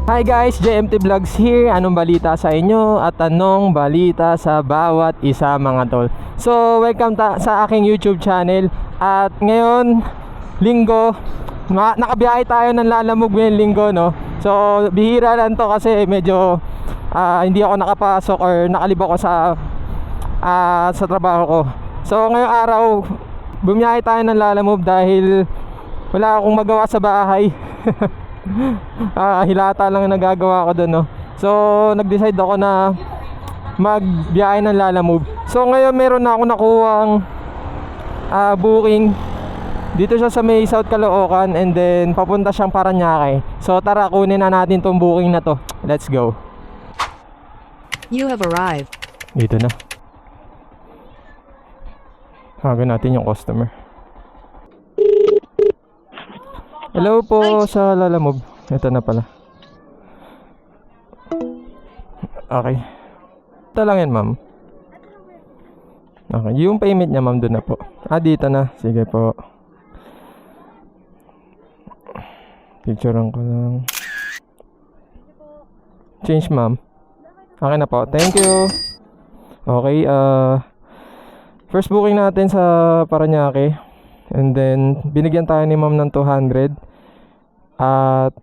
Hi guys, JMT Vlogs here. Anong balita sa inyo at anong balita sa bawat isa mga tol? So, welcome sa aking YouTube channel. At ngayon, linggo, nakabiyahe tayo ng Lalamove ngayong linggo, no? So, bihira lang to kasi medyo hindi ako nakapasok or nakalib ako sa trabaho ko. So, ngayong araw, bumiyahe tayo ng Lalamove dahil wala akong magawa sa bahay. Hilata lang ang nagagawa ko doon, no? So nag-decide ako na magbiyahe ng Lalamove. So ngayon meron na ako nakuhang booking. Dito siya sa may South Caloocan and then papunta siyang Parañaque. So tara, kunin na natin tong booking na to. Let's go. You have arrived. Dito na. Hagan natin yung customer. Hello po sa Lalamove. Ito na pala. Okay. Ito lang yan, ma'am. Okay. Yung payment niya, ma'am, doon na po. Dito na. Sige po. Picturean ko lang. Change, ma'am. Okay na po. Thank you. Okay. First booking natin sa Parañaque. And then, binigyan tayo ni ma'am ng 200. At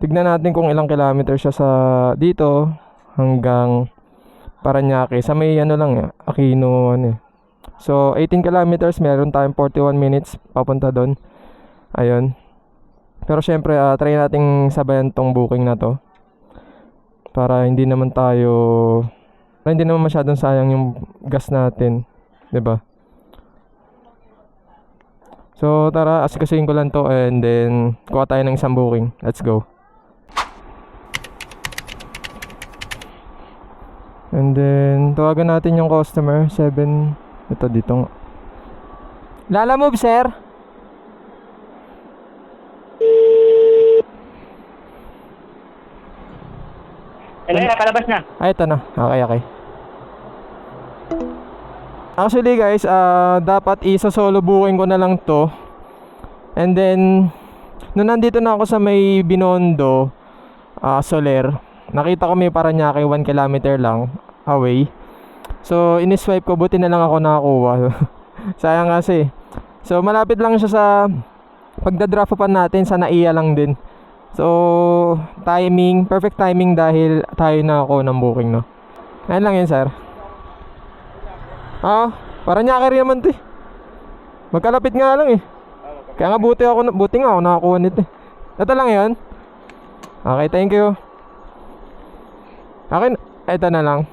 tignan natin kung ilang kilometer siya sa dito hanggang Parañaque. Sa may ano lang, Aquino ano. So 18 kilometers, meron tayong 41 minutes papunta doon. Ayun. Pero syempre, try nating sabayan tong booking na to. Para hindi naman masyadong sayang yung gas natin, 'di ba? So tara, asikasuhin ko lang to and then kuha tayo ng isang booking. Let's go. And then tawagan natin yung customer. 7. Ito dito nga. Lalamove, sir. Hello, nakalabas na. Ito na. Okay. Actually guys, dapat isa-solo booking ko na lang to. And then nung nandito na ako sa may Binondo, Soler, nakita ko may Parañaque 1 kilometer lang away. So ini-swipe ko, buti na lang ako nakakuha. Sayang kasi. So malapit lang siya sa pagda-drop pa natin sa Naiya lang din. So perfect timing dahil tayo na ako ng booking, no. Ayun lang yun, sir. Parañaque rin naman to eh. Magkalapit nga lang eh. Kaya nga buti nga ako nakakuha nito eh. Ito lang yun. Okay, thank you. Akin, ito na lang.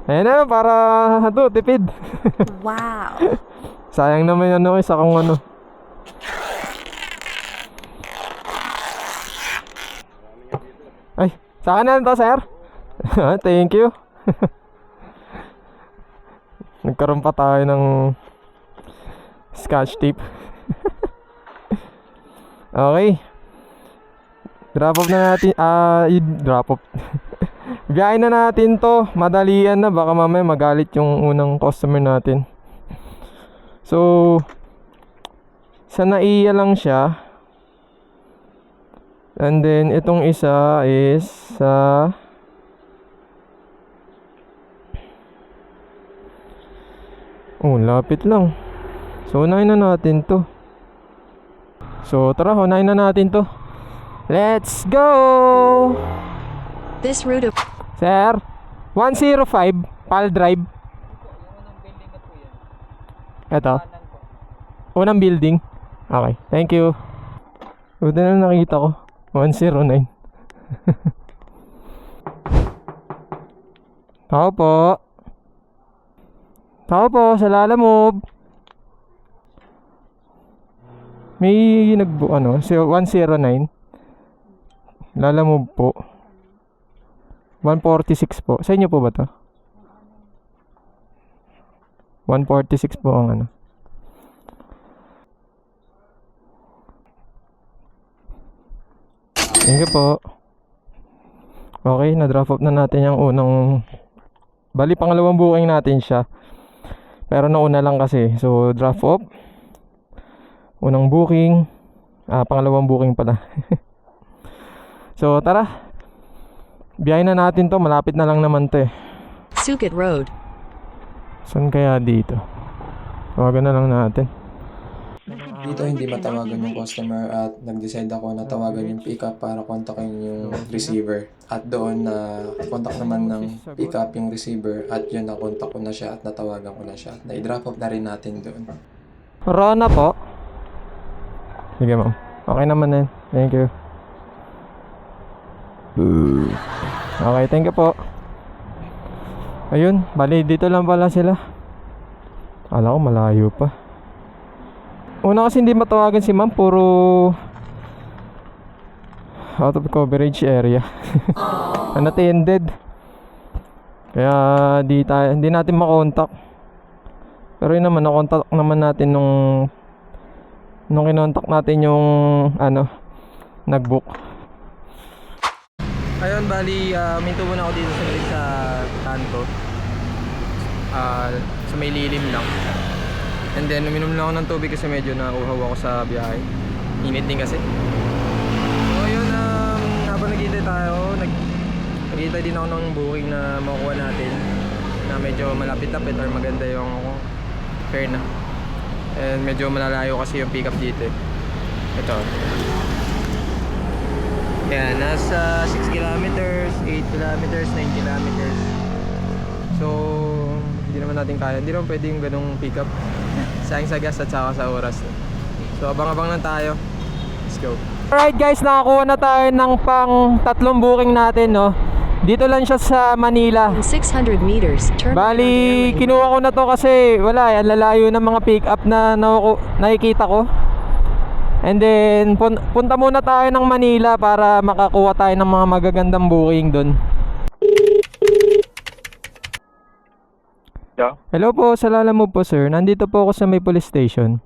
Ayan na, para tipid. Wow. Sayang naman ano isa kung ano. Ay, sa akin na lang to, sir. Thank you. Nagkaroon pa tayo ng scotch tape. Okay. Drop off na natin. Drop off. Biyahin na natin to. Madalian na. Baka mamaya magalit yung unang customer natin. So sa Naiya lang siya. And then itong isa is sa lapit lang. So unahin na natin to. So tara, unahin na natin to. Let's go! This route of Sir, 105 Pal Drive. Ito. Unang building. Okay, thank you. Buti na nakita ko 109. Tao po. Tao po, sa Lalamove. May 109. Lalamove po. 146 po. Sa inyo po ba to? 146 po ang ano. Thank you po. Okay, na-drop off na natin yung unang, bali pangalawang booking natin siya. Pero nauna lang kasi. So drop off, unang booking, pangalawang booking pala. So tara, biyahin na natin to, malapit na lang naman to eh. Sukat Road. Saan kaya dito? Tawagan na lang natin. Dito hindi matawagan yung customer at nag-decide ako na tawagan yung pickup para kontakin yung receiver. At doon na contact naman ng pickup yung receiver at yun na-contact ko na siya at natawagan ko na siya. Na-drop off na rin natin doon. Rona po. Sige ma'am. Okay naman na yun. Thank you. Okay, thank you po. Ayun, bali dito lang pala sila. Akala ko malayo pa. Una kasi hindi matawagan si ma'am, puro out of coverage area. Unattended. Kaya hindi natin makontak. Pero yun naman, nakontak naman natin nung kinontak natin yung nag-book. Ayun, bali minto muna ako dito sa kanto. Sa may lilim lang. And then uminom lang ako ng tubig kasi medyo nauuhaw ako sa biyahe. Init din kasi. So ayun, habang naghihintay tayo, naghihintay din ako ng booking na makukuha natin na medyo malapit-lapit or maganda yung fare na. And medyo malalayo kasi yung pick up dito. Ito. Yan, nasa 6 kilometers, 8 kilometers, 9 kilometers. So, hindi naman natin kaya. Hindi naman pwede yung ganong pick up. Sayang sa gas at saka sa oras. So, abang-abang lang tayo. Let's go. Alright guys, nakakuha na tayo ng pang 3 booking natin, no? Dito lang siya sa Manila. In 600 meters, turn right Bali, onto Airlane. kinuha ko na to kasi wala, ang lalayo ng mga pick up na nakikita ko. And then, punta muna tayo ng Manila para makakuha tayo ng mga magagandang booking doon. Hello? Hello po, sa Lalamove po sir. Nandito po ako sa may police station.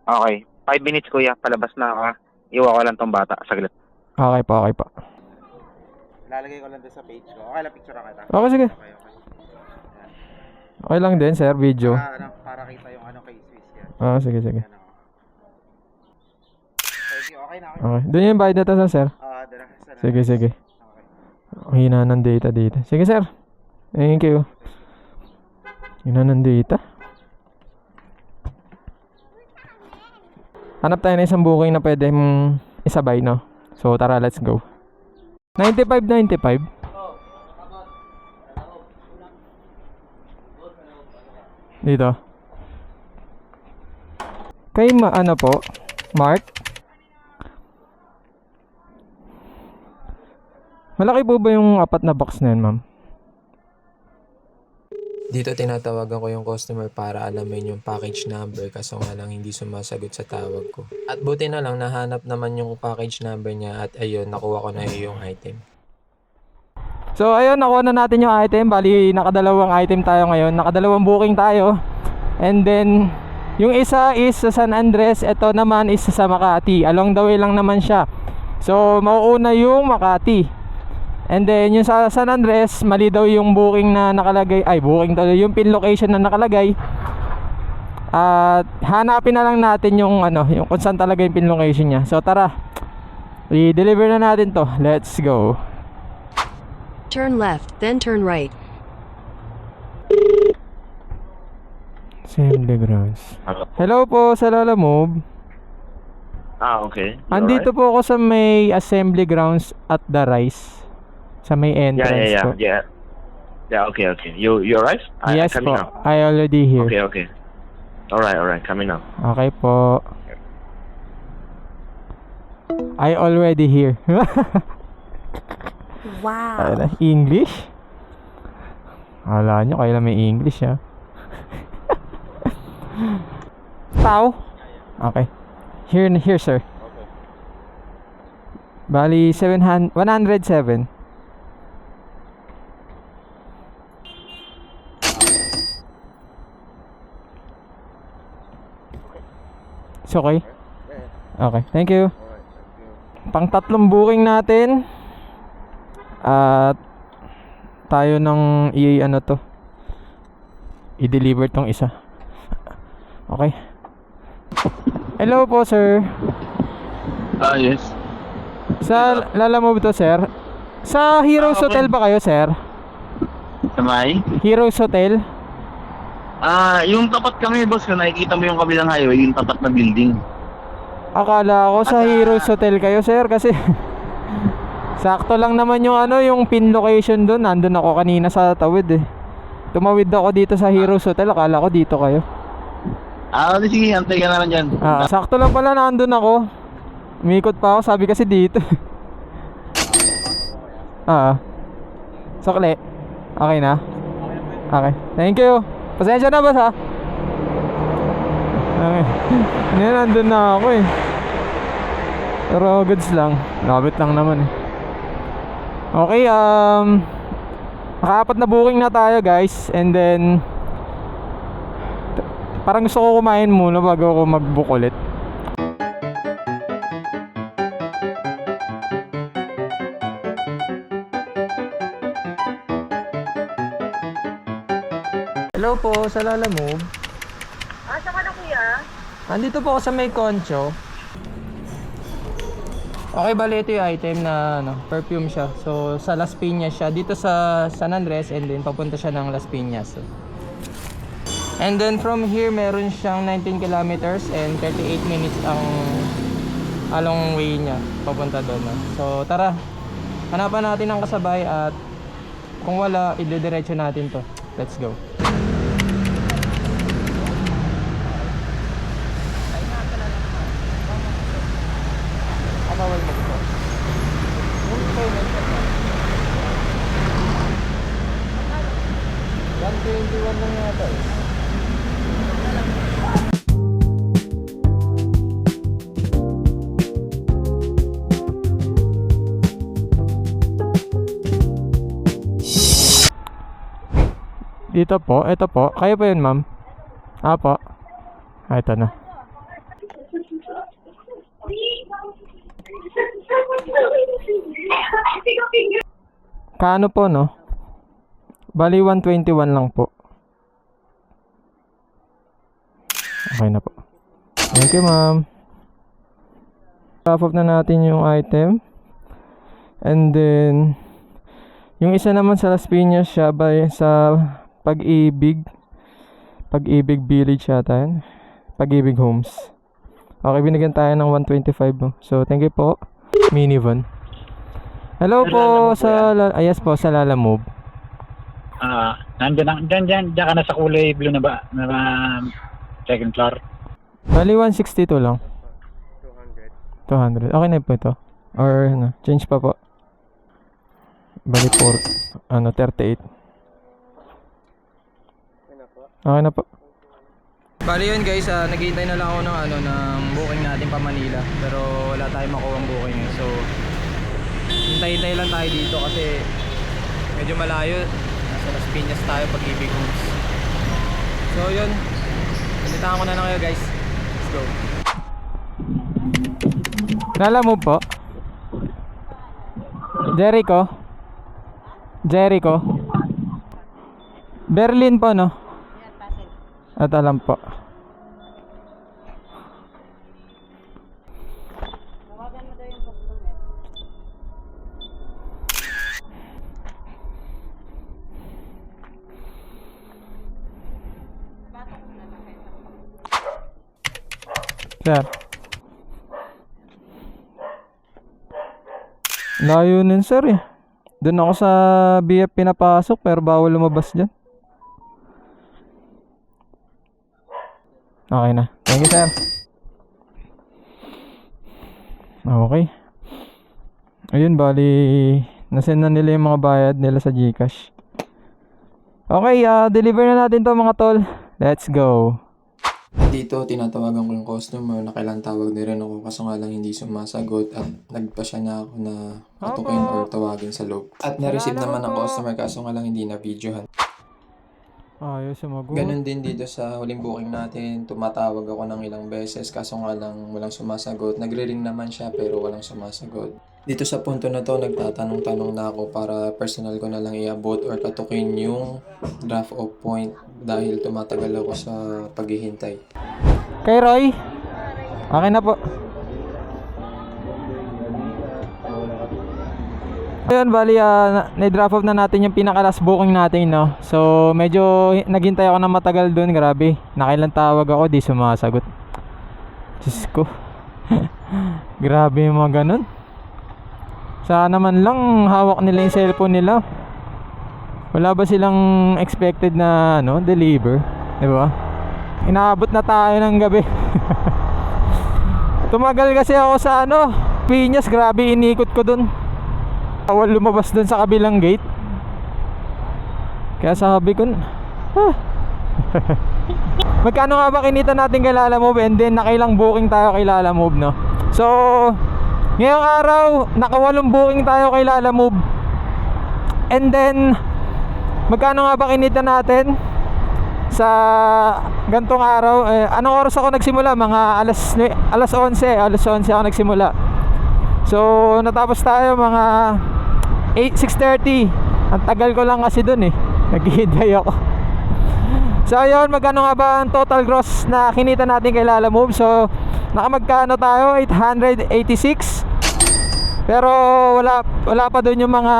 Okay. 5 minutes kuya, palabas na ako. Iwan ko lang tong bata, saglit. Okay po, okay po. Lalagay ko lang doon sa page ko. Okay lang, picture kita. Okay, sige. Okay. Okay lang din sir, video. Para kita yung kay Swiss yan. Sige, sige. Yan, okay na. Okay. Okay, doon yung bayad data sir. Dala. Sige, sige. Okay. Ang hina ng data dito. Sige sir. Thank you. Hina ng data. Hanap tayo na isang booking na pwede isabay, no? So tara, let's go. 95. Dito. Kay po? Mark? Malaki po ba yung 4 na box na yun, ma'am? Dito tinatawagan ko yung customer para alamin yung package number kaso nga lang hindi sumasagot sa tawag ko. At buti na lang nahanap naman yung package number niya at ayun, nakuha ko na yung item. So ayun, nakuha na natin yung item. Bali, nakadalawang item tayo ngayon. Nakadalawang booking tayo. And then, yung isa is sa San Andres. Ito naman is sa Makati. Along the way lang naman siya. So, mauuna yung Makati. And then, yung sa San Andres, mali daw yung booking na nakalagay. Ay, booking talaga. Yung pin location na nakalagay. At hanapin na lang natin yung yung kung saan talaga yung pin location niya. So, tara. I-deliver na natin to. Let's go. Turn left, then turn right. Assembly grounds. Hello? Hello po sa Lalamove. Okay. You Andito po ako sa may assembly grounds at the Rise. Sa may entrance po. Yeah, okay. You arrived? Yes coming po. now. I already here. Okay. Alright, coming now. Okay po. I already here. Wow. English? Akala nyo kayo lang may English ha. Tao? Okay. Here sir. Okay. Bali 107. It's okay? Okay, thank you. Alright, thank you. Pang 3 booking natin. At tayo nang i-deliver tong isa. Okay. Hello po sir. Yes. Sa Lalamove to, sir. Sa Heroes okay. Hotel ba kayo, sir? Samay? Heroes Hotel? Yung tapat kami, boss, kung nakikita mo yung kabilang highway, yung tapat na building. Akala ko sa Heroes Hotel kayo, sir, kasi sakto lang naman yung yung pin location doon. Nandun ako kanina sa tawid eh. Tumawid ako dito sa Heroes Hotel, akala ko dito kayo. Sige, antay ka na lang dyan. Sakto lang pala nandun ako. Umikot pa ako, sabi kasi dito. Sokle. Okay na? Okay. Thank you. Pasensya na, boss, ha? Okay. Hindi, nandun na ako eh. Pero goods lang. Labit lang naman eh. Okay, nakaapat na booking na tayo, guys. And then parang gusto ko kumain muna bago ako mag-book ulit. Hello po, sa Lalamove. Saan ka na, kuya? Andito po ako sa may Concho. Okay, bali ito yung item na perfume siya. So sa Las Piñas siya, dito sa San Andres, and then papunta siya ng Las Piñas. So. And then from here meron siyang 19 kilometers and 38 minutes ang along way niya papunta doon. So tara, hanapan natin ang kasabay at kung wala, idediretso natin to. Let's go. Bawal mo ito. Yung payment ka pa. 121 lang yata eh. Dito po, ito po. Kaya po yun, ma'am? Po. Ito na. Kaano po, no? Bali 121 lang po. Okay na po. Thank you, ma'am. Wrap up na natin yung item. And then yung isa naman sa Las Piñas siya sa Pag-ibig Village yata yan. Pag-ibig Homes. Okay, binigyan tayo ng 125 mo. So thank you po. Minivan. Hello po sa yes po, sa Lalamove. Diyan ka na sa kulay blue na ba? Na second floor. Bali 162 lang. 200. Okay na po ito. Or change pa po. Bali 38. Okay na po. Bali yun, guys, naghihintay na lang ako ng booking natin pa Manila. Pero wala tayong makuhang booking eh. So hintay-hintay lang tayo dito kasi medyo malayo. Nasa Las Piñas tayo, Pag-ibig Homes. So yun, palitaan ko na lang kayo, guys. Let's go. Lalamove po. Jericho. Berlin po, no? At alam po. Sir. Layo nun, sir eh. Doon ako sa BF pinapasok pero bawal lumabas dyan. Okay na. Thank you, sir. Okay. Ayun, bali nasend na nila yung mga bayad nila sa GCash. Okay, deliver na natin to, mga tol. Let's go. Dito, tinatawagan ko yung customer na kailan tawag din rin ako kaso nga lang hindi sumasagot at nagpasya na ako na katukin or tawagin sa loob. At na-receive naman ng customer kaso nga lang hindi na videohan. Ayaw sumagot. Ganun din dito sa huling booking natin, tumatawag ako ng ilang beses kaso nga lang walang sumasagot. Nagre-ring naman siya pero walang sumasagot. Dito sa punto na to, nagtatanong-tanong na ako para personal ko na lang iabot or katukin yung draft off point dahil tumatagal ako sa paghihintay. Kay Roy? Okay na po. Ayun, bali, na-drop off na natin yung pinaka-last booking natin, no? So, medyo naghintay ako ng matagal dun, grabe. Nakailang tawag ako, di sumasagot. Diyos ko. Grabe yung mga ganun. Sana man lang hawak nila yung cellphone nila. Wala ba silang expected na, deliver? Diba? Inaabot na tayo ng gabi. Tumagal kasi ako sa Piñas, grabe inikot ko dun. Awal lumabas dun sa kabilang gate. Kaya sabi ko, magkano nga ba kinita natin kay Lalamove, and then nakailang booking tayo kay Lalamove, no? So, ngayong araw, naka-8 booking tayo kay Lalamove. And then, magkano nga ba kinita natin sa gantong araw? Anong oras ako nagsimula? Mga alas 11 ako nagsimula. So, natapos tayo mga 6:30. Ang tagal ko lang kasi dun naghihintay ako. So, ayun, magkano nga ba ang total gross na kinita natin kay Lalamove? So, nakamagkano tayo? 886. Pero wala pa dun yung mga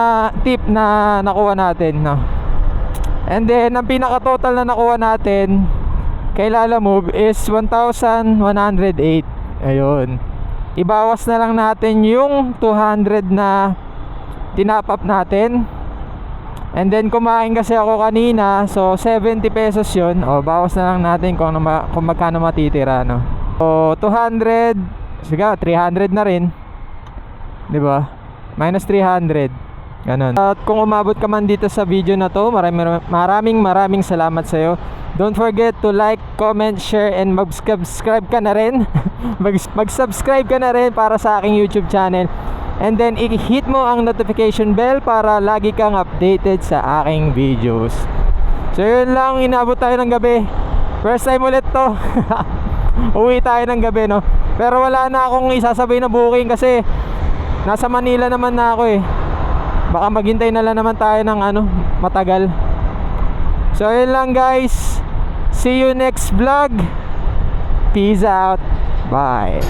tip na nakuha natin, no? And then, ang pinaka-total na nakuha natin kay Lalamove is 1,108. Ayun. Ibawas na lang natin yung 200 na tinap up natin. And then, kumain kasi ako kanina. So, 70 pesos yun. O, bawas na lang natin kung magkano matitira, no? So, 200. Sige, 300 na rin. Diba? Minus 300. Ganon. At kung umabot ka man dito sa video na to, maraming salamat sa'yo. Don't forget to like, comment, share, and mag-subscribe ka na rin. Mag-subscribe ka na rin para sa aking YouTube channel. And then, i-hit mo ang notification bell para lagi kang updated sa aking videos. So, yun lang. Inabot tayo ng gabi. First time ulit to. Uwi tayo ng gabi, no? Pero wala na akong isasabay na booking kasi nasa Manila naman na ako Baka maghintay na lang naman tayo ng matagal. So, yun lang, guys. See you next vlog. Peace out. Bye.